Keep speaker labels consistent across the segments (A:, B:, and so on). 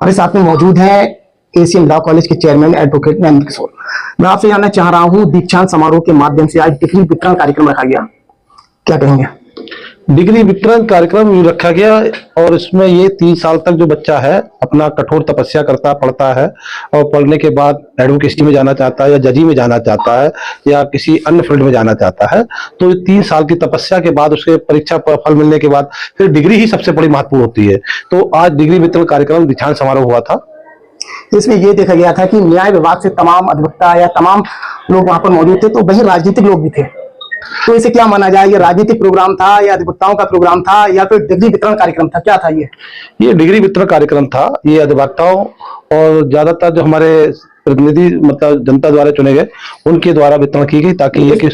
A: हमारे साथ में मौजूद है एशियन लॉ कॉलेज के चेयरमैन एडवोकेट नंद किशोर। मैं आपसे जानना चाह रहा हूं, दीक्षांत समारोह के माध्यम से आज डिग्री वितरण कार्यक्रम रखा गया, क्या कहेंगे?
B: डिग्री वितरण कार्यक्रम रखा गया और इसमें ये 3 साल तक जो बच्चा है अपना कठोर तपस्या करता पढ़ता है और पढ़ने के बाद एडवोकेसी में जाना चाहता है या जजी में जाना चाहता है या किसी अन्य फील्ड में जाना चाहता है, तो 3 साल की तपस्या के बाद उसके परीक्षा पर फल मिलने के बाद फिर डिग्री ही सबसे बड़ी महत्वपूर्ण होती है। तो आज डिग्री वितरण कार्यक्रम दीक्षांत समारोह हुआ था।
A: इसमें यह देखा गया था कि न्याय विभाग से तमाम अधिवक्ता या तमाम लोग वहां पर मौजूद थे, तो वही राजनीतिक लोग भी थे। तो इसे क्या माना जाए, ये राजनीतिक प्रोग्राम था या अधिवक्ताओं का प्रोग्राम था या फिर डिग्री वितरण कार्यक्रम था, क्या था ये
B: डिग्री वितरण कार्यक्रम था। ये अधिवक्ताओं और ज्यादातर जो हमारे प्रतिनिधि मतलब जनता द्वारा चुने गए उनके द्वारा वितरण की गई, ताकि ये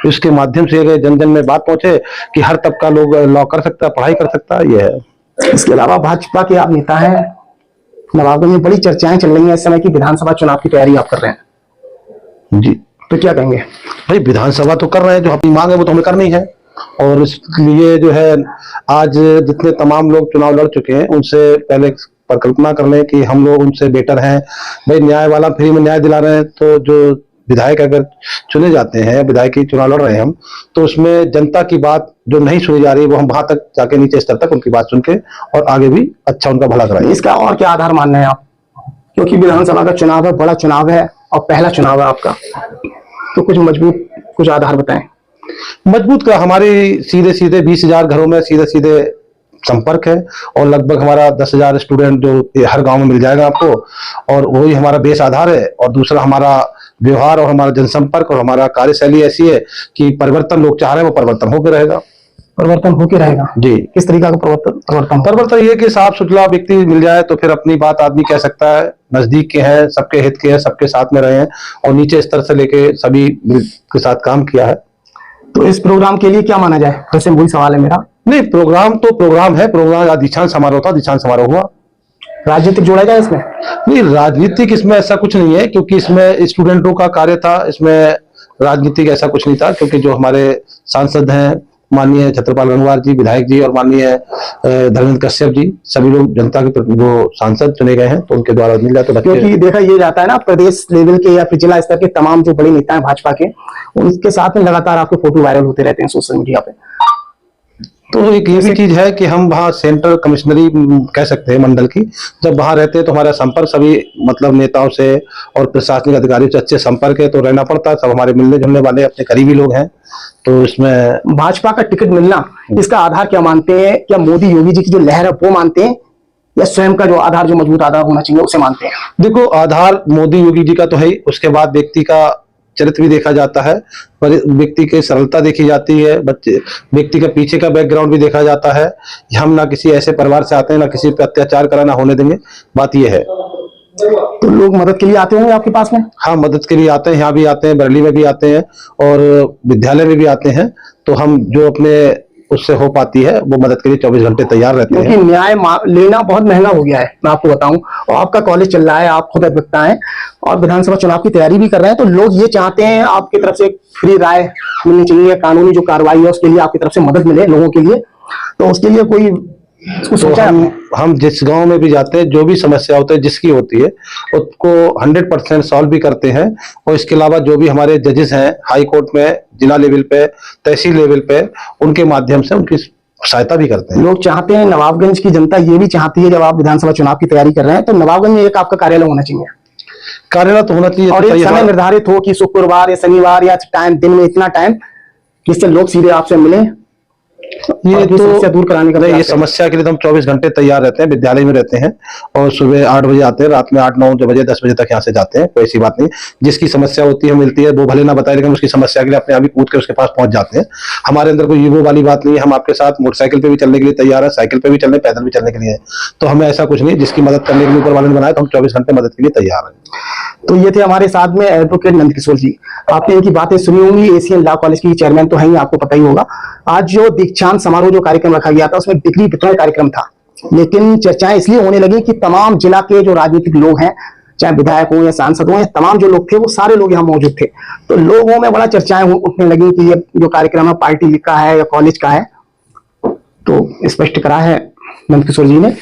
B: इसके माध्यम से जन जन में बात पहुंचे कि हर तबका लोग लॉ कर सकता है, पढ़ाई कर सकता है। ये है।
A: इसके अलावा भाजपा के आप नेता हैं, नवाबगंज में बड़ी चर्चाएं चल रही हैं इस समय की विधानसभा चुनाव की तैयारी आप कर रहे हैं
B: जी,
A: तो क्या कहेंगे?
B: भाई विधानसभा तो कर रहे हैं, जो अपनी मांग है वो तो हमें करनी है और इसलिए जो है आज जितने तमाम लोग चुनाव लड़ चुके हैं उनसे पहले परिकल्पना कर लें कि हम लोग उनसे बेटर हैं। भाई न्याय वाला फ्री में न्याय दिला रहे हैं, तो जो विधायक अगर चुने जाते हैं, विधायक की चुनाव लड़ रहे हैं हम, तो उसमें जनता की बात जो नहीं सुनी जा रही वो हम वहां तक जाके नीचे स्तर तक उनकी बात सुन के और आगे भी अच्छा उनका भला कराएं।
A: इसका और क्या आधार मानना है आप, क्योंकि विधानसभा का चुनाव है, बड़ा चुनाव है और पहला चुनाव है आपका, तो कुछ मजबूत कुछ आधार बताएं।
B: मजबूत का हमारी सीधे सीधे 20,000 घरों में सीधे सीधे संपर्क है और लगभग हमारा 10,000 स्टूडेंट जो हर गांव में मिल जाएगा आपको, और वही हमारा बेस आधार है। और दूसरा हमारा व्यवहार और हमारा जनसंपर्क और हमारा कार्यशैली ऐसी है कि परिवर्तन लोग चाह रहे हैं वो परिवर्तन होकर रहेगा।
A: परिवर्तन होके रहेगा
B: जी।
A: किस तरीका का
B: परिवर्तन ये कि साफ सुथरा व्यक्ति मिल जाए तो फिर अपनी बात आदमी कह सकता है, नजदीक के हैं, सबके हित के हैं, सबके साथ में रहे हैं और नीचे स्तर से लेके सभी के साथ काम किया है।
A: तो इस प्रोग्राम के लिए क्या माना जाए? वैसे वही सवाल है मेरा।
B: नहीं, प्रोग्राम तो प्रोग्राम है, प्रोग्राम दीक्षांत समारोह था, दीक्षांत समारोह हुआ।
A: राजनीतिक जोड़ा जाए इसमें?
B: नहीं, राजनीतिक इसमें ऐसा कुछ नहीं है, क्योंकि इसमें स्टूडेंटों का कार्य था, इसमें राजनीतिक ऐसा कुछ नहीं था, क्योंकि जो हमारे सांसद हैं माननीय छत्रपाल गंगवार जी विधायक जी और माननीय धर्मेंद्र कश्यप जी, सभी लोग जनता के वो सांसद चुने गए हैं, तो उनके द्वारा मिल जाए तो
A: क्योंकि देखा ये जाता है ना, प्रदेश लेवल के या फिर जिला स्तर के तमाम जो बड़े नेता हैं भाजपा के, उनके साथ में लगातार आपके फोटो वायरल होते रहते हैं सोशल मीडिया पे।
B: तो एक ये भी चीज है कि हम वहाँ सेंट्रल कमिश्नरी कह सकते हैं मंडल की, जब वहां रहते हैं तो हमारा संपर्क सभी मतलब नेताओं से और प्रशासनिक अधिकारियों से अच्छे संपर्क है, तो रहना पड़ता है। सब हमारे मिलने जुलने वाले अपने करीबी लोग हैं। तो इसमें
A: भाजपा का टिकट मिलना, इसका आधार क्या मानते हैं? क्या मोदी योगी जी की जो लहर है वो मानते हैं या स्वयं का जो आधार, जो मजबूत आधार होना चाहिए उसे मानते हैं?
B: देखो, आधार मोदी योगी जी का तो है ही, उसके बाद व्यक्ति का चरित्र भी देखा जाता है, पर व्यक्ति की सरलता देखी जाती है, बच्चे व्यक्ति का पीछे का बैकग्राउंड भी देखा जाता है। हम ना किसी ऐसे परिवार से आते हैं, ना किसी पे अत्याचार कराना होने देंगे, बात यह है।
A: तो लोग मदद के लिए आते होंगे आपके पास में?
B: हाँ, मदद के लिए आते हैं, यहाँ भी आते हैं, बरेली में भी आते हैं और विद्यालय में भी आते हैं। तो हम जो अपने उससे हो पाती है वो मदद के लिए 24 घंटे तैयार रहते हैं।
A: क्योंकि न्याय लेना बहुत महंगा हो गया है, मैं आपको बताऊं, और आपका कॉलेज चल रहा है, आप खुद अधिवक्ता हैं और विधानसभा चुनाव की तैयारी भी कर रहे हैं, तो लोग ये चाहते हैं आपकी तरफ से फ्री राय मिलनी चाहिए, कानूनी जो कार्रवाई है उसके लिए आपकी तरफ से मदद मिले लोगों के लिए, तो उसके लिए कोई सोचा है?
B: हम जिस गांव में भी जाते हैं, जो भी समस्या होती है जिसकी होती है उसको 100% सॉल्व भी करते हैं। और इसके अलावा जो भी हमारे जजेस हैं हाई कोर्ट में, जिला लेवल पे, तहसील लेवल पे, उनके माध्यम से उनकी सहायता भी करते हैं।
A: लोग चाहते हैं, नवाबगंज की जनता ये भी चाहती है, जब आप विधानसभा चुनाव की तैयारी कर रहे हैं तो नवाबगंज में एक आपका कार्यालय होना चाहिए।
B: कार्यालय तो होना चाहिए
A: और एक समय निर्धारित हो कि शुक्रवार या शनिवार या टाइम, दिन में इतना टाइम, जिससे लोग सीधे आपसे मिले।
B: ये तो
A: समस्या दूर कराने का,
B: ये समस्या के लिए तो हम 24 घंटे तैयार रहते हैं, विद्यालय में रहते हैं और सुबह 8 बजे आते हैं, रात में 8, 9 बजे 10 बजे तक यहाँ से जाते हैं। कोई ऐसी बात नहीं, जिसकी समस्या होती है मिलती है, वो भले ना बताए लेकिन उसकी समस्या के लिए अपने आप ही कूद के उसके पास पहुंच जाते हैं। हमारे अंदर कोई ईगो वाली बात नहीं है, हम आपके साथ मोटरसाइकिल पे भी चलने के लिए तैयार है, साइकिल पे भी चलने, पैदल भी चलने के लिए, तो हमें ऐसा कुछ नहीं। जिसकी मदद करने के लिए ऊपर वाले ने बनाया, तो हम 24 घंटे मदद के लिए तैयार हैं।
A: तो ये थे हमारे साथ में एडवोकेट नंद किशोर जी। आपने इनकी बातें सुनी होंगी, एशियन लॉ कॉलेज की चेयरमैन तो हैं, आपको पता ही होगा। आज जो दीक्षांत समारोह जो कार्यक्रम रखा गया था उसमें डिग्री वितरण कार्यक्रम था, लेकिन चर्चाएं इसलिए होने लगी कि तमाम जिला के जो राजनीतिक लोग हैं, चाहे विधायक हो या सांसद हो या तमाम जो लोग थे, वो सारे लोग यहाँ मौजूद थे। तो लोगों में बड़ा चर्चाएं उठने लगी कि ये जो कार्यक्रम है पार्टी का है या कॉलेज का है। तो स्पष्ट करा है नंद किशोर जी ने।